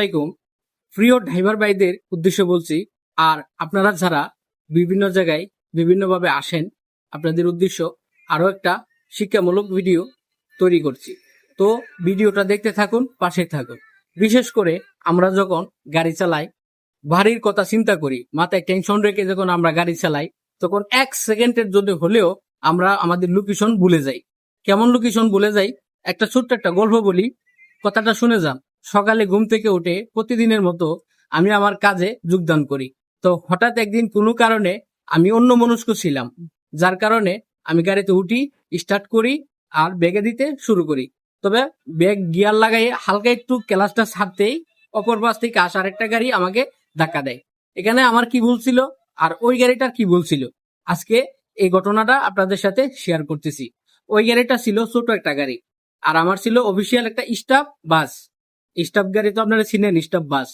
আসসালামাইকুম। প্রিয় ড্রাইভার ভাইদের উদ্দেশ্য বলছি, আর আপনারা যারা বিভিন্ন জায়গায় বিভিন্নভাবে আসেন, আপনাদের উদ্দেশ্য আরো একটা শিক্ষামূলক ভিডিও তৈরি করছি। তো ভিডিওটা দেখতে থাকুন, পাশে থাকুন। বিশেষ করে আমরা যখন গাড়ি চালাই, বাড়ির কথা চিন্তা করি, মাথায় টেনশন রেখে যখন আমরা গাড়ি চালাই, তখন 1 সেকেন্ডের জন্য হলেও আমরা আমাদের লোকেশন ভুলে যাই। কেমন লোকেশন ভুলে যাই? একটা ছোট্ট একটা গল্প বলি, কথাটা শুনে যান। সকালে ঘুম থেকে উঠে প্রতিদিনের মতো আমি আমার কাজে যোগদান করি। তো হঠাৎ একদিন কোনো কারণে আমি অন্যমনস্ক ছিলাম, যার কারণে আমি গাড়িতে উঠি, স্টার্ট করি আর ব্যাগে দিতে শুরু করি। তবে ব্যাগ গিয়ার লাগাই হালকা একটু ক্লাসটা ছাড়তেই অপর পাশ থেকে আসা আরেকটা গাড়ি আমাকে ধাক্কা দেয়। এখানে আমার কি ভুল ছিল আর ওই গাড়িটার কি ভুল ছিল, আজকে এই ঘটনাটা আপনাদের সাথে শেয়ার করতেছি। ওই গাড়িটা ছিল ছোট একটা গাড়ি, আর আমার ছিল অফিসিয়াল একটা স্টাফ বাস। স্টাফ গাড়ি তো আপনারা চিনেন, স্টাফ বাস।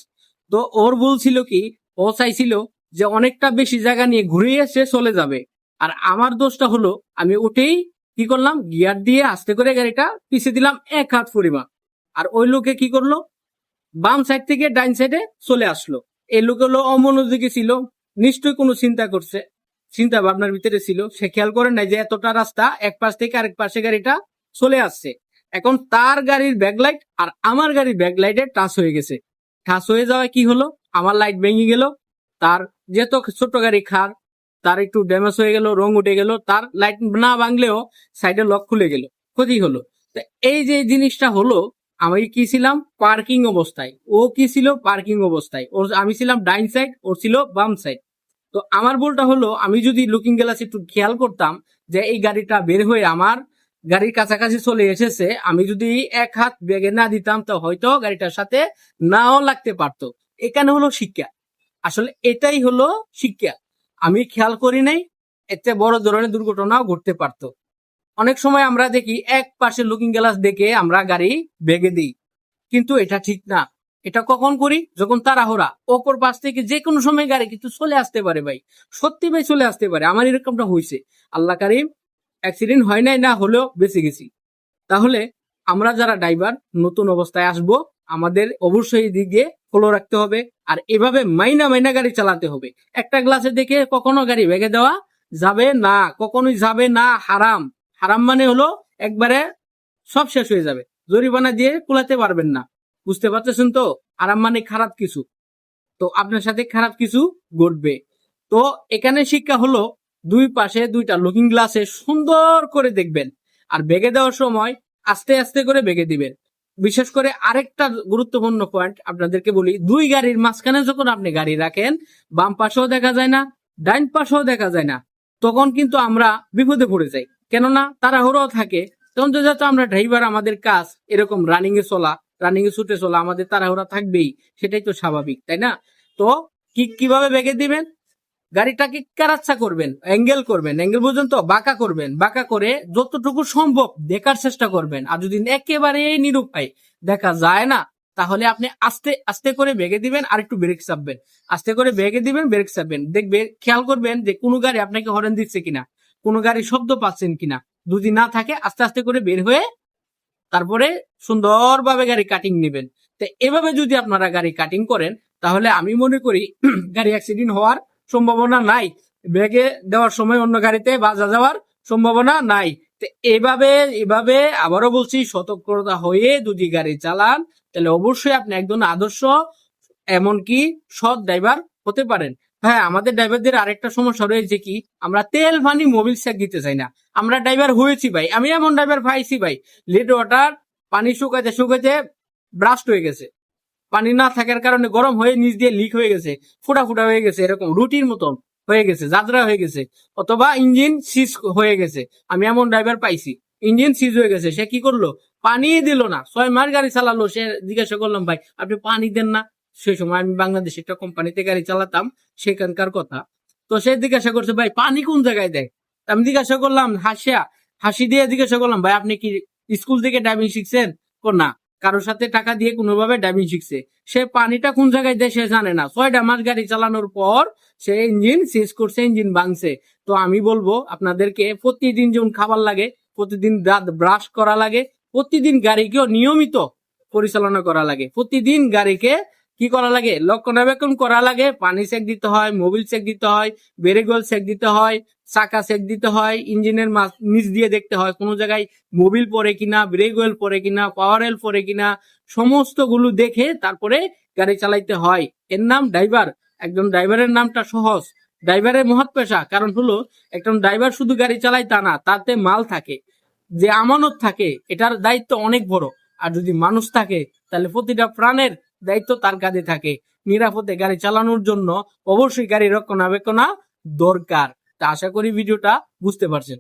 তো ওর ভুল ছিল কি, ও চাইছিল যে অনেকটা বেশি জায়গা নিয়ে ঘুরে এসে চলে যাবে। আর আমার দোষটা হলো আমি উঠেই কি করলাম, গিয়ার দিয়ে আস্তে করে গাড়িটা পিছিয়ে দিলাম 1 হাত পরিমাণ। আর ওই লোকে কি করলো, বাম সাইড থেকে ডাইন সাইডে চলে আসলো। এই লোক হলো অমনোযোগী ছিল, নিশ্চয়ই কোনো চিন্তা করছে, চিন্তা ভাবনার ভিতরে ছিল। সে খেয়াল করে নাই যে এতটা রাস্তা এক পাশ থেকে আরেক পাশে গাড়িটা চলে আসছে। এখন তার গাড়ির ব্যাকলাইট আর আমার গাড়ির ব্যাকলাইটে টাচ হয়ে গেছে। টাচ হয়ে যাওয়ায় কি হলো, আমার লাইট ভেঙে গেল। তার যেহেতু ছোট গাড়ি খার, তার একটু ড্যামেজ হয়ে গেল, রং উঠে গেল। তার লাইট না ভাঙলেও সাইডে লক খুলে গেল, ক্ষতি হলো। তো এই যে জিনিসটা হলো, আমি কি ছিলাম পার্কিং অবস্থায়, ও কি ছিল পার্কিং অবস্থায়। ওর আমি ছিলাম ডাইন সাইড, ওর ছিল বাম সাইড। তো আমার ভুলটা হলো, আমি যদি লুকিং গ্লাস একটু খেয়াল করতাম যে এই গাড়িটা বের হয়ে আমার গাড়ির কাছাকাছি চলে এসেছে, আমি যদি 1 হাত ব্যাগে না দিতাম তো হয়তো গাড়িটার সাথে নাও লাগতে পারতো। এখানে হলো শিক্ষা, আসলে এটাই হলো শিক্ষা। আমি খেয়াল করি নাই, এতে বড় ধরনের দুর্ঘটনাও ঘটতে পারতো। অনেক সময় আমরা দেখি এক পাশে লুকিং গ্লাস দেখে আমরা গাড়ি বেগে দিই, কিন্তু এটা ঠিক না। এটা কখন করি, যখন তাড়াহুড়া, অপর পাশ থেকে যে কোনো সময় গাড়ি কিন্তু চলে আসতে পারে ভাই, সত্যি ভাই চলে আসতে পারে। আমার এরকমটা হয়েছে, আল্লাহ কারিম, অ্যাক্সিডেন্ট হয় নাই, না হলেও বেঁচে গেছি। তাহলে আমরা যারা ড্রাইভার নতুন অবস্থায় আসব, আমাদের অবশ্যই দিকে ফলো রাখতে হবে, আর এভাবে মাইনা মাইনা গাড়ি চালাতে হবে। একটা গ্লাসে দেখে কখনো গাড়ি ভেঙে দেওয়া যাবে না, কখনোই যাবে না। হারাম। হারাম মানে হলো একবারে সব শেষ হয়ে যাবে, জরিমানা দিয়ে কুলাতে পারবেন না। বুঝতে পারতেছেন তো? হারাম মানে খারাপ কিছু, তো আপনার সাথে খারাপ কিছু ঘটবে। তো এখানে শিক্ষা হলো, দুই পাশে দুইটা লুকিং গ্লাসে সুন্দর করে দেখবেন, আর বেগে দেওয়ার সময় আস্তে আস্তে করে বেগে দিবেন। বিশেষ করে আরেকটা গুরুত্বপূর্ণ পয়েন্ট আপনাদেরকে বলি, দুই গাড়ির মাঝখানে যখন আপনি গাড়ি রাখেন, বাম পাশেও দেখা যায় না, ডাইন পাশেও দেখা যায় না, তখন কিন্তু আমরা বিপদে পড়ে যাই। কেননা তাড়াহুড়ো থাকে। তখন তো যেহেতু আমরা ড্রাইভার, আমাদের কাজ এরকম রানিং এ চলা, রানিং এ ছুটে চলা, আমাদের তাড়াহুড়া থাকবেই, সেটাই তো স্বাভাবিক, তাই না? তো কিভাবে বেগে দিবেন, গাড়িটাকে কারাচ্ছা করবেন, অ্যাঙ্গেল করবেন, অ্যাঙ্গেল পর্যন্ত বাঁকা করবেন, বাঁকা করে যতটুকু সম্ভব দেখার চেষ্টা করবেন। আর যদি একেবারে নিরুপায় দেখা যায় না, তাহলে আপনি আস্তে আস্তে করে বেগে দিবেন, আর একটু ব্রেক চাপবেন, আস্তে করে বেগে দিবেন, ব্রেক চাপবেন। দেখবে, খেয়াল করবেন যে কোনো গাড়ি আপনাকে হর্ন দিচ্ছে কিনা, কোনো গাড়ি শব্দ পাচ্ছেন কিনা। যদি না থাকে, আস্তে আস্তে করে বের হয়ে তারপরে সুন্দরভাবে গাড়ি কাটিং নেবেন। তো এভাবে যদি আপনারা গাড়ি কাটিং করেন, তাহলে আমি মনে করি গাড়ি অ্যাক্সিডেন্ট হওয়ার সম্ভাবনা নাই, ব্রেকে দেওয়ার সময় অন্য গাড়িতে বাজা যাওয়ার সম্ভাবনা নাই। তো এভাবে আবারও বলছি, সতর্কতা হয়ে যদি গাড়ি চালান, তাহলে অবশ্যই আপনি একজন আদর্শ, এমনকি সৎ ড্রাইভার হতে পারেন। হ্যাঁ, আমাদের ড্রাইভারদের আরেকটা সমস্যা রয়েছে কি, আমরা তেল পানি মোবিল চেক দিতে চাই না। আমরা ড্রাইভার হয়েছি ভাই, আমি এমন ড্রাইভার পাইছি ভাই, লেড ওয়াটার পানি শুকাইতে শুকাইতে ব্রাস্ট হয়ে গেছে, পানি না থাকার কারণে গরম হয়ে নিচ দিয়ে লিক হয়ে গেছে, ফুটা ফুটা হয়ে গেছে, এরকম রুটির মতন হয়ে গেছে, যাত্রা হয়ে গেছে, অথবা ইঞ্জিন সিজ হয়ে গেছে। আমি এমন ড্রাইভার পাইছি, ইঞ্জিন সিজ হয়ে গেছে, সে কি করলো, পানি দিল না, 6 মাস গাড়ি চালালো। সে জিজ্ঞাসা করলাম, ভাই আপনি পানি দেন না? সেই সময় আমি বাংলাদেশে একটা কোম্পানিতে গাড়ি চালাতাম, সেখানকার কথা। তো সে জিজ্ঞাসা করছে, ভাই পানি কোন জায়গায় দেয়? আমি জিজ্ঞাসা করলাম, হাসি দিয়ে জিজ্ঞাসা করলাম, ভাই আপনি কি স্কুল থেকে ড্রাইভিং শিখছেন? না, কারোর সাথে টাকা দিয়ে কোনোভাবে ড্রাইভিং শিখছে। সে পানিটা কোন জায়গায় দেয় সে জানে না। 6টা মাস গাড়ি চালানোর পর সে ইঞ্জিন সিজ করছে, ইঞ্জিন ভাঙছে। তো আমি বলবো আপনাদেরকে, প্রতিদিন যেমন খাবার লাগে, প্রতিদিন দাঁত ব্রাশ করা লাগে, প্রতিদিন গাড়িকেও নিয়মিত পরিচালনা করা লাগে, প্রতিদিন গাড়িকে কি করা লাগে? রক্ষণাবেক্ষণ করা লাগে। পানি চেক দিতে হয়, মোবিল চেক দিতে হয়, ব্রেক অয়েল চেক দিতে হয়, চাকা চেক দিতে হয়, ইঞ্জিনের নিচ দিয়ে দেখতে হয় কোনো জায়গায় মোবিল পড়ে কিনা, ব্রেক অয়েল পড়ে কিনা, পাওয়ার অয়েল পড়ে কিনা, সমস্ত গুলো দেখে তারপরে গাড়ি চালাইতে হয়। এর নাম ড্রাইভার। একজন ড্রাইভারের নামটা সহজ। ড্রাইভারের মহৎ পেশা, কারণ হলো একজন ড্রাইভার শুধু গাড়ি চালায় তা না, তাতে মাল থাকে, যে আমানত থাকে, এটার দায়িত্ব অনেক বড়। আর যদি মানুষ থাকে তাহলে প্রতিটা প্রাণের দায়িত্ব তার কাঁধে থাকে। নিরাপদে গাড়ি চালানোর জন্য অবশ্যই গাড়ি রক্ষণাবেক্ষণ দরকার। তা আশা করি ভিডিওটা বুঝতে পারছেন।